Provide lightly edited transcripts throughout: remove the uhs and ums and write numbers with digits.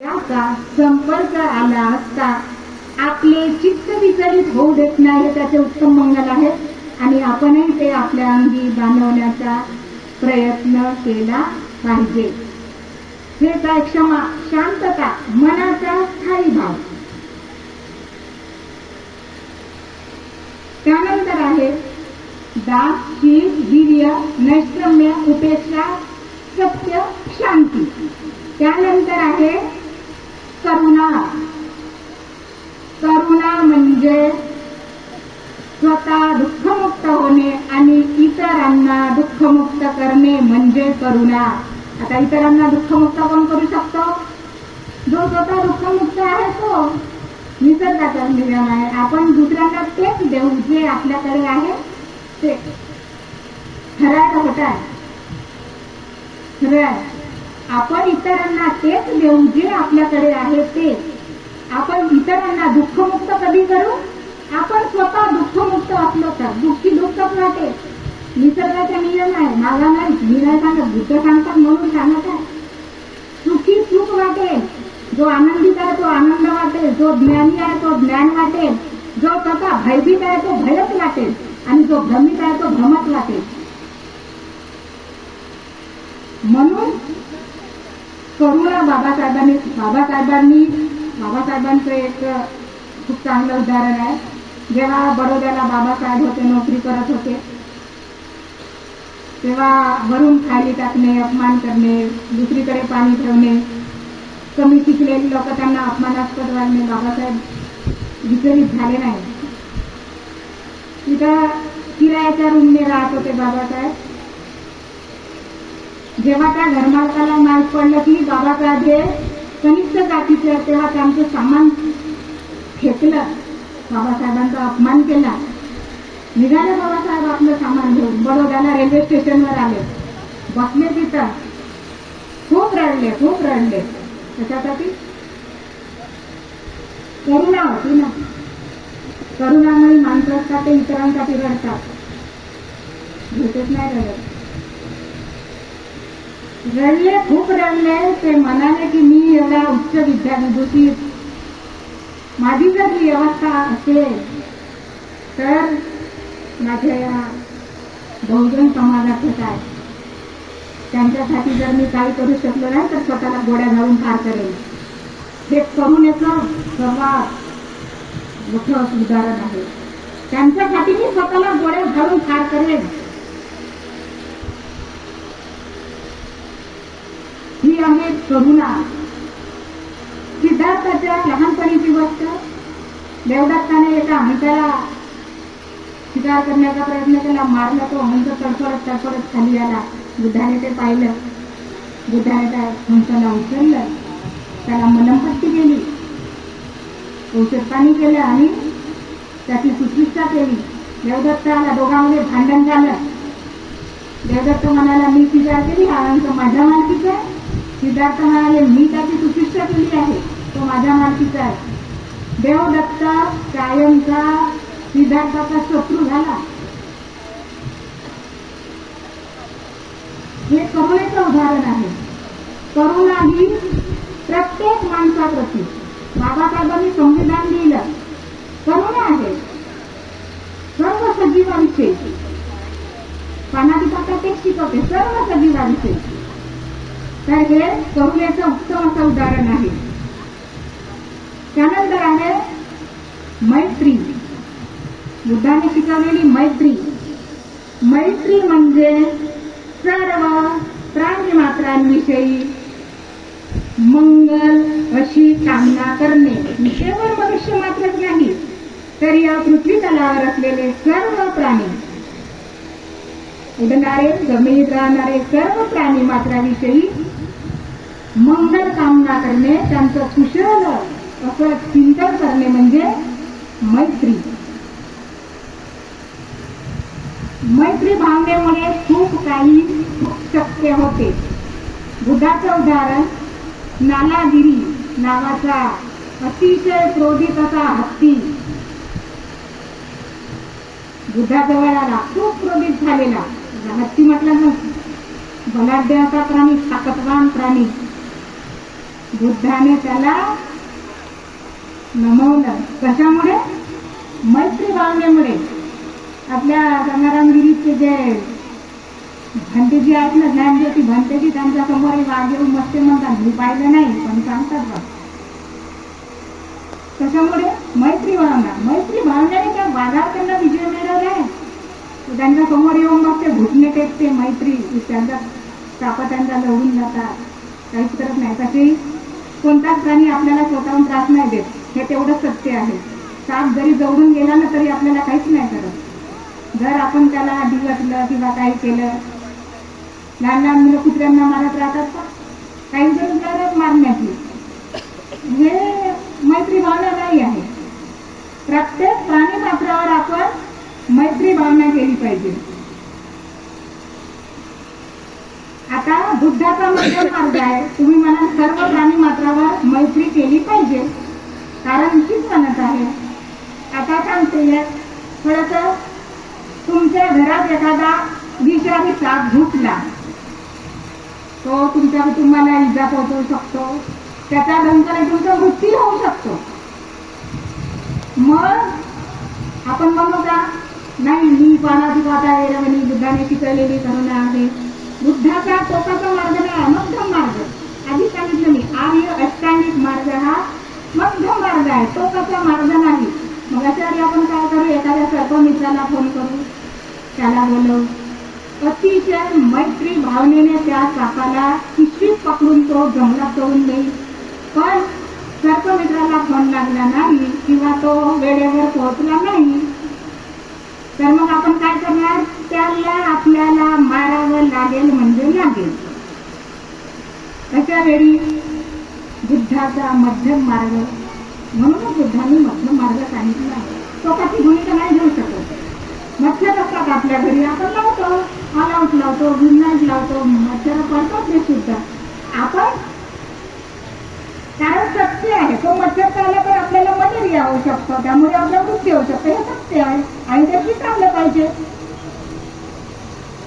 त्याचा संपर्क आला असता आपले चित्त विचलित होऊ देत नाही हे त्याचे उत्तम मंगल आहे. आणि आपणही ते आपल्या अंगी बांधवण्याचा प्रयत्न केला पाहिजे. हे काय क्षमा, शांतता, मनाचा स्थायी भाव. त्यानंतर आहे दास, शील, वीर्य, नैष्क्रम्य, उपेक्षा, सत्य, शांती. त्यानंतर आहे करुणा. करुणा म्हणजे स्वतः दुःखमुक्त होणे आणि इतरांना दुःखमुक्त करणे म्हणजे करुणा. आता इतरांना दुःखमुक्त कोण करू शकतो? जो स्वतः दुःखमुक्त आहे तो. निसर्गाचा नियम आहे. आपण दुसऱ्यांना तेच देऊ जे आपल्याकडे आहे ते. खरं आहे का खोटं आहे? खरं आहे. आपण इतरांना तेच देऊ जे आपल्याकडे आहे ते. आपण इतरांना दुःखमुक्त कधी करू? आपण स्वतः दुःखमुक्त असलो तर. दुःखी दुःखच वाटेल. निसर्गाचा नियम आहे. माझा नाही, मी नाही सांगत, बुद्ध सांगतात म्हणून सांगत आहे. सुखी सुख वाटेल, जो आनंदित आहे तो आनंद वाटेल, जो ज्ञानी आहे तो ज्ञान वाटेल, जो स्वतः भयभीत आहे तो भयच वाटेल आणि जो भ्रमित आहे तो भ्रमच वाटेल. म्हणून करुणा बाबासाहेबांचं एक खूप चांगलं उदाहरण आहे. जेव्हा बडोद्याला बाबासाहेब होते, नोकरी करत होते, तेव्हा वरून खाली टाकणे, अपमान करणे, दुसरीकडे पाणी ठेवणे, कमी शिकलेली लोक त्यांना अपमानास्पद वागणे. बाबासाहेब विचलित झाले नाही. तिथं किरायाच्या रूमने राहत होते बाबासाहेब. जेव्हा त्या घरमालकाला माहीत पडलं की बाबासाहेब हे कनिष्ठ जातीचे, तेव्हा त्यांचं सामान फेकलं, बाबासाहेबांचा अपमान केला. निघाले बाबासाहेब आपलं सामान घेऊन बडोद्याला रेल्वे स्टेशनवर आले, बसले तिथं, खूप रडले. त्याच्यासाठी करुणा होती ना. करुणामुळे माणसं असतात ते इतरांसाठी रडतात, भेटत नाही रडत. खूप रडले. ते म्हणाले की मी एवढा उच्च विद्यार्थी, माझी जर ही अवस्था असेल तर माझ्या या बहुजन समाजाचं काय? त्यांच्यासाठी जर मी काही करू शकलो नाही तर स्वतःला गोड्या घालून ठार करेल. हे करुणेचं सर्वात मोठं उदाहरण आहे. त्यांच्यासाठी मी स्वतःला गोड्या घालून ठार करेल. ही आहे करुणा. सिद्धार्थाच्या लहानपणीची गोष्ट. देवदत्ताने एका हंसाला शिकार करण्याचा प्रयत्न केला, मारला. तो हंस तडफडत खाली आला. बुद्धाने ते पाहिलं. बुद्धाने त्या हंसाला उचललं, त्याला मलमपट्टी केली, औषध पाणी केलं आणि त्याची सुश्रूषा केली. देवदत्ताला दोघांमध्ये भांडण झालं. देवदत्त म्हणाला मी शिकार केली, हा हंस माझ्या मालकीचा आहे. सिद्धार्थ म्हणाले मी त्याची सुशिक्षा केली आहे, तो माझ्या मालकीचा आहे. देवदत्त कायमचा सिद्धार्थाचा शत्रू झाला. हे करुणेचं उदाहरण आहे. करुणा ही प्रत्येक माणसाप्रती. बाबासाहेबांनी संविधान लिहिलं, करुणा आहे सर्व सजीवांचे. पानादिपाता तेच शिकवते, सर्व सजीवांचे. तर हे करुणेचं उत्तम असं उदाहरण आहे. त्यानंतर आहे मैत्री. बुद्धाने शिकवलेली मैत्री. मैत्री म्हणजे सर्व प्राणी मात्रांविषयी मंगल अशी कामना करणे. केवळ मनुष्य मात्रच नाही तर या पृथ्वी तलावर असलेले सर्व प्राणी, उडणारे, जमिनीत राहणारे सर्व प्राणी मात्राविषयी मंगल कामना करणे, त्यांचं कुशल असं चिंतन करणे म्हणजे मैत्री. मैत्री भावनेमुळे खूप काही शक्य होते. बुद्धाचं उदाहरण नालागिरी नावाचा अतिशय क्रोधित असा हत्ती बुद्धाजवळ आला. खूप क्रोधित झालेला हत्ती म्हटलं ना, बलाढ्य असा प्राणी, ताकदवान प्राणी. बुद्धाने त्याला नमवलं. कशामुळे? मैत्री भावनेमुळे. आपल्या गंगारामगिरीचे जे भंतेजी आहेत ना, ज्ञानज्योती भंतेजी, त्यांच्या समोर वाघ येऊन मस्ते म्हणतात. मी पाहिलं नाही पण सांगतात बा. कशामुळे? मैत्री भावना. मैत्री भावनेने त्या वाघावर त्यांना विजय मिळवला आहे. त्यांच्या समोर येऊन मग ते घुटणे टेकते. मैत्री त्यांचा सापा त्यांचा लढून जातात, काहीच करत नाही. तशी कोणताच प्राणी आपल्याला स्वतःहून त्रास नाही देत, हे तेवढं सत्य आहे. साप जरी जवळून गेला ना तरी आपल्याला काहीच नाही करत. जर आपण त्याला डिवचलं किंवा काही केलं, लहान लहान मुलं कुत्र्यांना मारत राहतात का? काही जण करत मारण्याची. हे मैत्री भावना नाही आहे. प्रत्येक प्राणी मात्रावर आपण मैत्री भावना केली पाहिजे. आता बुद्धाचा मध्यम मार्ग आहे. तुम्ही म्हणा सर्व प्राणी मात्रावर मैत्री केली पाहिजे, कारण हीच म्हणत आहे. आता सांगते, थोडस तुमच्या घरात एखादा विषारी साप घुसला, तो तुमच्या कुटुंबाला इजा पोहोचवू शकतो. त्याचा दंशाने तुमचा मृत्यू होऊ शकतो. मग आपण म्हणू का नाही, मी पानाधिपाता वेरवणी बुद्धाने शिकवलेली करुणा आहे. बुद्धाचा टोकाचा मार्ग नाही, मध्यम मार्ग. आधी सांगितलं मी, आर्य अष्टांगिक मार्ग हा मध्यम मार्ग आहे, टोकाचा मार्ग नाही. मग अशा वेळी आपण काय करू? एखाद्या सर्पमित्राला फोन करू, त्याला बोलवू, अतिशय मैत्री भावनेने त्या सापाला पिशवीत पकडून तो जंगलात सोडून देईल. पण सर्पमित्राला फोन लागला नाही किंवा तो वेळेवर पोहोचला नाही, तर मग आपण काय करणार? त्याला आपल्याला मारावं लागेल म्हणजे लागेल. अशा वेळी बुद्धाचा मध्यम मार्ग, म्हणूनच बुद्धांनी मध्यम मार्ग सांगितला आहे. टोकाची भूमिका नाही घेऊ शकत. मच्छर असतात आपल्या घरी, आपण लावतो, ऑल आउट लावतो, गुड नाईट लावतो, मच्छर पडतात ते सुद्धा आपण, कारण सत्य आहे. तो मच्छर चालला तर आपल्याला मलेरिया होऊ शकतो, त्यामुळे आपला मृत्यू होऊ शकतो. हे सत्य आहे आणि ते स्वीकारलं पाहिजे.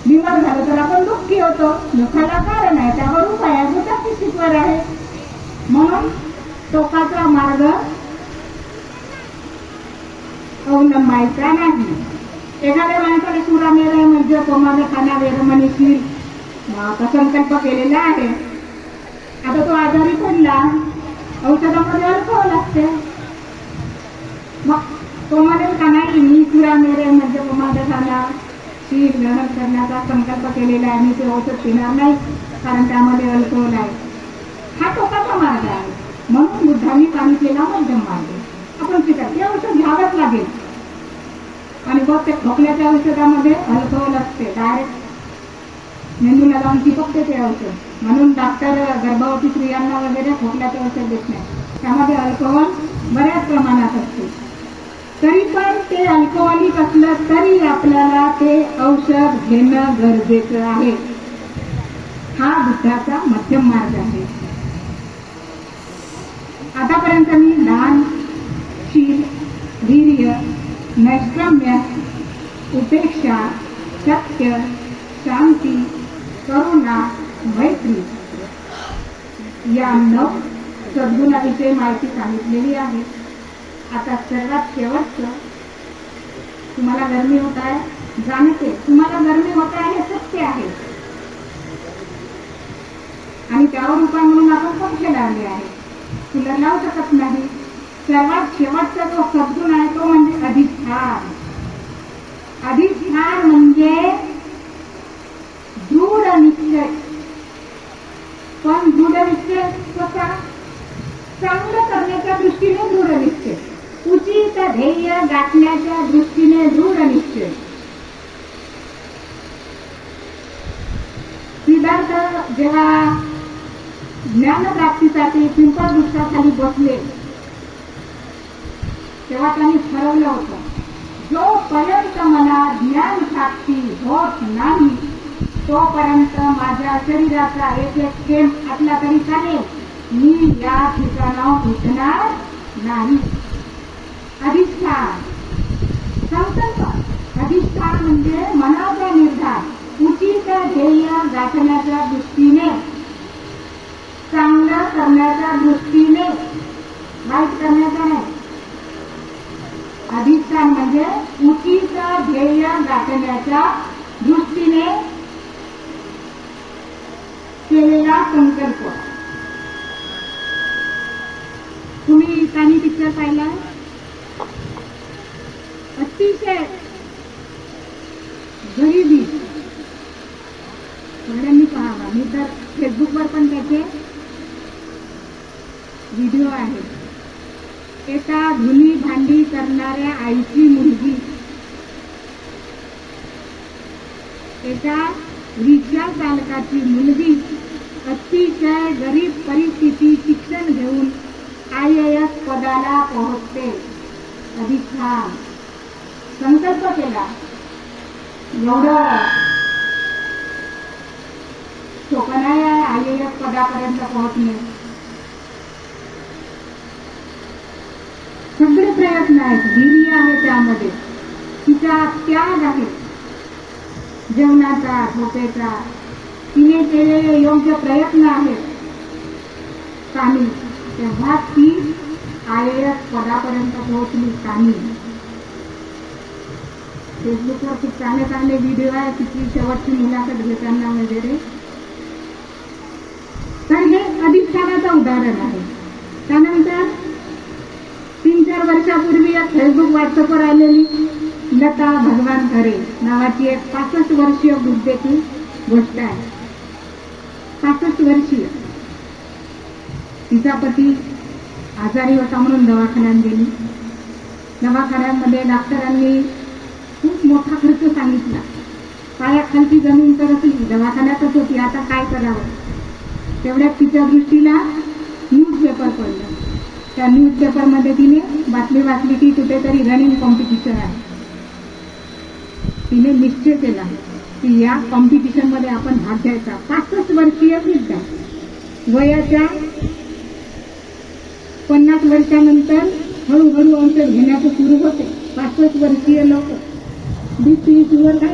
बिमार झालं तर आपण दुःखी होतो, दुःखाला कारण आहे, त्यावर उपाय आहे, बुद्धाची शिकवण आहे. म्हणून टोकाचा मार्ग अवलंबायचा नाही. एखाद्या माणसाने सुरा मेला म्हणजे कोमाला खाना वेरमणीशील संकल्प केलेला आहे. आता तो आजारी पडला, औषधामध्ये अल्कोहोल असते. मग तो म्हणेल का नाही, मी सुरा मेरे म्हणजे कोमाला खाना शील ग्रहण करण्याचा संकल्प केलेला आहे, मी ते औषध पिणार नाही कारण त्यामध्ये अल्कोहोल आहे. हा टोकाचा मार्ग आहे. म्हणून बुद्धांनी सांगितलेला मध्यम मार्ग आपण स्वीकार. ते औषध घ्यावंच लागेल. आणि बघ, ते खोकल्याच्या औषधामध्ये अल्कोहोल असते, डायरेक्ट मेंदूला लावून चिपकते ते औषध. म्हणून डॉक्टर गर्भवती स्त्रियांना वगैरे खोकल्याचे औषध देत नाही, त्यामध्ये अल्कोहोल बऱ्याच प्रमाणात असते. तरी पण ते अल्कोहोलिक असलं तरी आपल्याला ते औषध घेणं गरजेचं आहे. हा बुद्धाचा मध्यम मार्ग आहे. आतापर्यंत मी दान, शील, धैर्य, नैष्क्रम्य, उपेक्षा, सत्य, शांती, करुणा, मैत्री या 9 सद्गुणाविषयी माहिती सांगितलेली आहे. आता सर्वात शेवटचं, तुम्हाला गरमी होत आहे, जाणते तुम्हाला गरमी होत आहे हे सत्य आहे आणि त्यावर उपाय म्हणून आपण पंखे लावले आहे, कूलर लावू शकत नाही. सर्वात शेवटचा जो सद्गुण आहे तो म्हणजे अधिष्ठान. अधिष्ठान म्हणजे दृढ निश्चय. पण दृढ निश्चय कसा? चांगलं करण्याच्या दृष्टीने दृढ निश्चय, उचित ध्येय गाठण्याच्या दृष्टीने दृढ निश्चय. सिद्धार्थ जेव्हा ज्ञानप्राप्तीसाठी पिंपळ वृक्षाखाली बसले तेव्हा त्यांनी ठरवलं होतं, जोपर्यंत मला ज्ञान प्राप्ती होत नाही तोपर्यंत माझ्या शरीराचा एक थेंब आटला तरी चालेल, मी या ठिकाणावर उठणार नाही. अधिष्ठान, संकल्प. अधिष्ठान म्हणजे मनाचा निर्धार, उचित ध्येय गाठण्याच्या दृष्टीने चांगलं करण्याच्या दृष्टीने, वाईट करण्याचा नाही. अधिष्ठान म्हणजे उचित ध्येय गाठण्याच्या दृष्टीने केलेला संकल्प. तुम्ही काही पिक्चर पाहिला? अतिशय गरिबी सगळ्यांनी पाहावा. मी तर फेसबुकवर पण त्याचे व्हिडिओ आहेत. एका धुनी भांडी करणाऱ्या आईची मुलगी एका रिक्षा चालकाची मुलगी अतिशय गरीब परिस्थिती शिक्षण घेऊन IAS पदाला पोहोचते. अधिष्ठान संकल्प केला. एवढं सोपं नाही आहे IAS पदापर्यंत पोहोचणे. सगळे प्रयत्न आहेत, धैर्य आहे त्यामध्ये, तिचा त्याग आहे जेवणाचा, झोपेचा, तिने केलेले योग्य प्रयत्न आहेत कामी. तेव्हा ती IAS पदापर्यंत पोहोचली कामी. फेसबुकवर खूप चांगले चांगले व्हिडिओ आहे तिची शेवटची मुलाखत घेताना वगैरे. तर हे अधिष्ठानाचं उदाहरण आहे. त्यानंतर 3-4 वर्षापूर्वी एक फेसबुक व्हॉट्सअपवर आलेली लता भगवान खरे नावाची एक 65 वर्षीय वृद्धेची गोष्ट आहे. 65 वर्षीय. तिचा पती आजारी होता म्हणून दवाखान्यात गेली. दवाखान्यामध्ये डॉक्टरांनी खूप मोठा खर्च सांगितला. पायाखालची जमीन तर असली, दवाखान्यातच होती, आता काय करावं. तेवढ्यात तिच्या दृष्टीला न्यूजपेपर पडलं. त्या न्यूजपेपरमध्ये तिने बातमी वाचली की कुठेतरी रनिंग कॉम्पिटिशन आहे. तिने निश्चय केला की या कॉम्पिटिशनमध्ये आपण भाग घ्यायचा. 65 वर्षीय वृद्धा. वयाच्या 50 वर्षानंतर हळूहळू अंतर घेण्याचं सुरू होते. 65 वर्षीय लोक बीपी, शुगर काय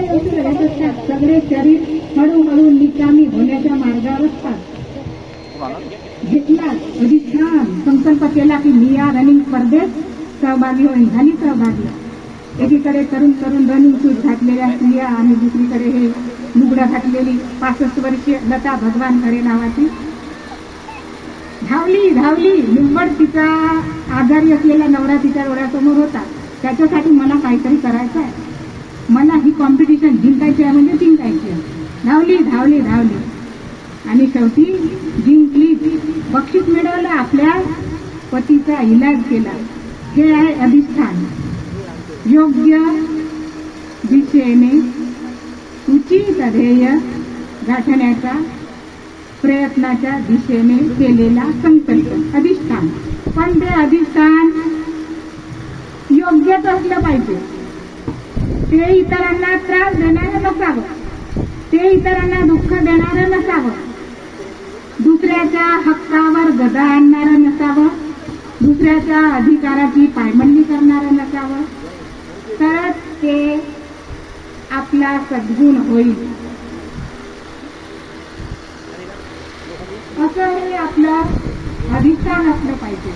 औषध घेत असतात. सगळे शरीर हळूहळू निकामी होण्याच्या मार्गावर असतात. घेतला अधिष्ठान, संकल्प केला की मी या रनिंग स्पर्धेत सहभागी होईल. झाली सहभागी. एकीकडे तरुण रनिंग शूज घातलेल्या स्त्रिया आणि दुसरीकडे हे लुगडं घातलेली 65 वर्षीय लता भगवान खरे नावाची धावली. निव्वळ तिचा आजारी असलेला नवरा तिच्या डोळ्यासमोर होता. त्याच्यासाठी मला काहीतरी करायचं आहे, मला ही कॉम्पिटिशन जिंकायची आहे म्हणजे जिंकायची आहे. धावली आणि शेवटी जिंकली. बक्षीस मिळवलं. आपल्या पतीचा इलाज केला. हे आहे अधिष्ठान. योग्य दिशेने उचित ध्येय गाठण्याचा प्रयत्नाच्या दिशेने केलेला संकल्प अधिष्ठान. पण ते अधिष्ठान योग्यच असलं पाहिजे. ते इतरांना त्रास देणारं नसावं. ते इतरांना दुःख देणारं नसावं. दुसऱ्याच्या हक्कावर गदा आणणारं नसावं. दुसऱ्याच्या अधिकाराची पायमल्ली करणारं नसावं. तरच ते आपला सद्गुण होईल. असं हे आपलं अधिष्ठान असलं पाहिजे.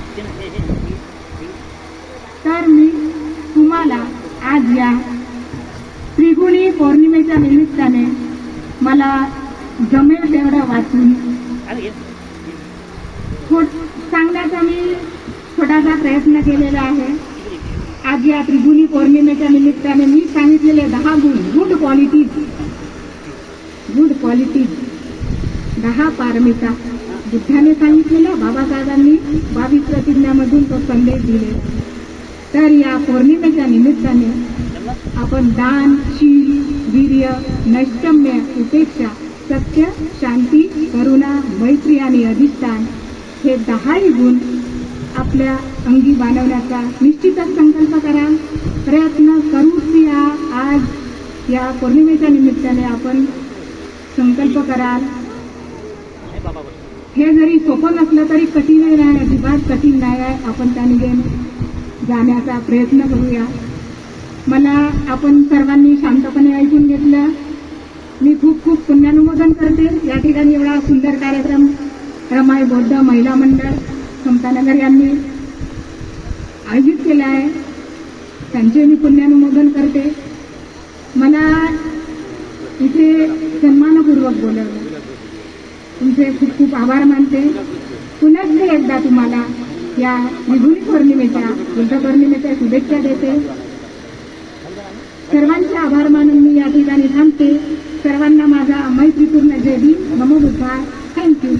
तर मी तुम्हाला आज या त्रिगुणी पौर्णिमेच्या निमित्ताने मला जमेल तेवढं वाचून सांगण्याचा मी छोटासा प्रयत्न केलेला आहे. आज या त्रिगुणी पौर्णिमेच्या निमित्ताने मी सांगितलेले 10 गुण, गुड क्वालिटीज 10 पारमिता बुद्धाने सांगितलेल्या, बाबासाहेबांनी 22 प्रतिज्ञामधून तो संदेश दिले. तर या पौर्णिमेच्या निमित्ताने आपण दान, शील, वीर्य, नैष्कम्य, उपेक्षा, सत्य, शांती, करुणा, मैत्री आणि अधिष्ठान हे 10 गुण आपल्या अंगी बाणवण्याचा निश्चितच संकल्प करा. प्रयत्न करूच या. आज या पौर्णिमेच्या निमित्ताने आपण संकल्प कराल. हे जरी सोपं नसलं तरी कठीण नाही, अजिबात कठीण नाही आहे. आपण त्याने जाण्याचा प्रयत्न करूया. मला आपण सर्वांनी शांतपणे ऐकून घेतलं. मी खूप खूप पुण्यानुमोदन करते. या ठिकाणी एवढा सुंदर कार्यक्रम रमाई बौद्ध महिला मंडळ समतानगर यांनी आयोजित केला आहे, त्यांचे मी पुण्यानुमोदन करते. मला इथे सन्मानपूर्वक बोलवलं, तुमचे खूप खूप आभार मानते. पुन्हा एकदा तुम्हाला या निगुणी पौर्णिमेच्या, बुद्ध पौर्णिमेच्या शुभेच्छा देते. सर्वांचे आभार मानून मी या ठिकाणी थांबते. सर्वांना माझा मैत्रीपूर्ण जय भीम, नमो बुद्धाय. थँक्यू.